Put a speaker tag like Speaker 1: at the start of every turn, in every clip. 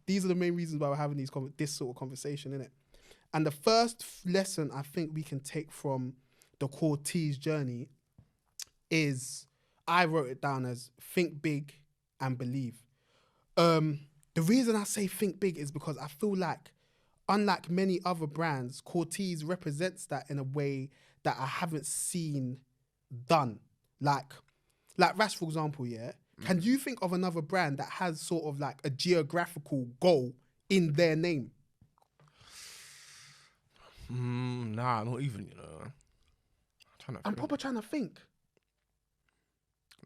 Speaker 1: these are the main reasons why we're having this sort of conversation, innit? And the first lesson I think we can take from the Corteiz journey is, I wrote it down as think big and believe. The reason I say think big is because I feel like, unlike many other brands, Corteiz represents that in a way that I haven't seen done. Like Rash, for example, yeah? Can you think of another brand that has sort of like a geographical goal in their name?
Speaker 2: Nah, not even, you know.
Speaker 1: I'm proper trying to think.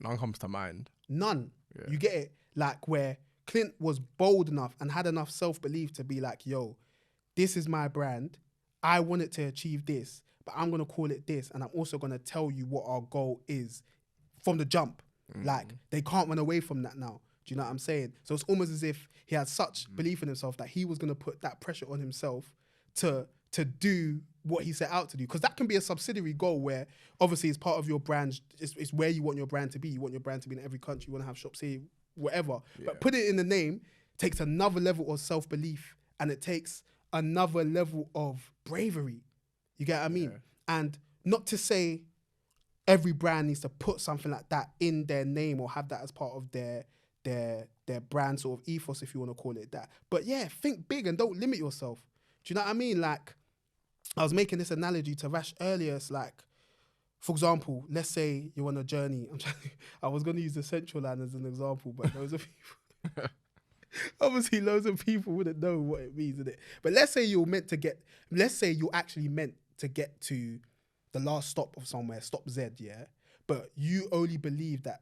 Speaker 2: None comes to mind.
Speaker 1: None.
Speaker 2: Yeah.
Speaker 1: You get it? Like where Clint was bold enough and had enough self-belief to be like, yo, this is my brand. I want it to achieve this, but I'm going to call it this. And I'm also going to tell you what our goal is from the jump. Like, they can't run away from that now. Do you know what I'm saying? So it's almost as if he had such belief in himself that he was going to put that pressure on himself to do what he set out to do. Because that can be a subsidiary goal where obviously it's part of your brand. It's where you want your brand to be. You want your brand to be in every country. You want to have shops here, whatever. Yeah. But put it in the name takes another level of self-belief, and it takes another level of bravery. You get what I mean? Yeah. And not to say every brand needs to put something like that in their name or have that as part of their brand sort of ethos, if you want to call it that. But yeah, think big and don't limit yourself. Do you know what I mean? Like, I was making this analogy to Rash earlier. It's like, for example, let's say you're on a journey. I was going to use the Central Line as an example, but loads of people, obviously loads of people wouldn't know what it means, innit? But let's say you're actually meant to get to the last stop of somewhere, stop Z, yeah? But you only believe that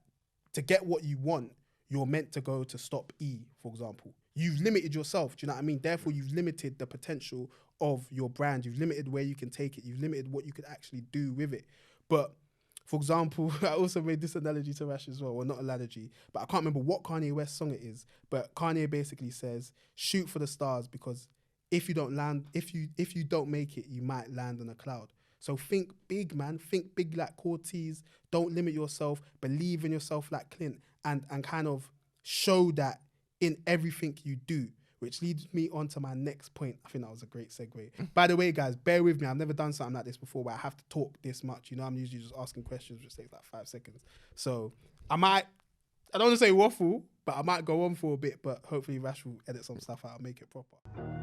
Speaker 1: to get what you want, you're meant to go to stop E, for example. You've limited yourself, do you know what I mean? Therefore, you've limited the potential of your brand. You've limited where you can take it. You've limited what you could actually do with it. But, for example, I also made this analogy to Rash as well. Well, not analogy, but I can't remember what Kanye West song it is. But Kanye basically says, shoot for the stars, because if you don't land, if you don't make it, you might land on a cloud. So think big, man. Think big like Corteiz. Don't limit yourself. Believe in yourself like Clint, and kind of show that in everything you do, which leads me on to my next point. I think that was a great segue. By the way, guys, bear with me. I've never done something like this before where I have to talk this much. You know, I'm usually just asking questions, which takes like 5 seconds. So I don't want to say waffle, but I might go on for a bit, but hopefully Rash will edit some stuff out and make it proper.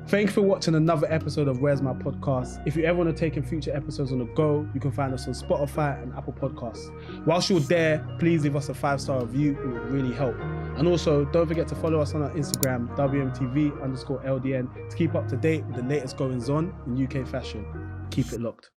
Speaker 1: Thank you for watching another episode of Where's My Podcast. If you ever want to take in future episodes on the go, you can find us on Spotify and Apple Podcasts. Whilst you're there, please leave us a 5-star review. It would really help. And also, don't forget to follow us on our Instagram, WMTV_LDN, to keep up to date with the latest goings on in UK fashion. Keep it locked.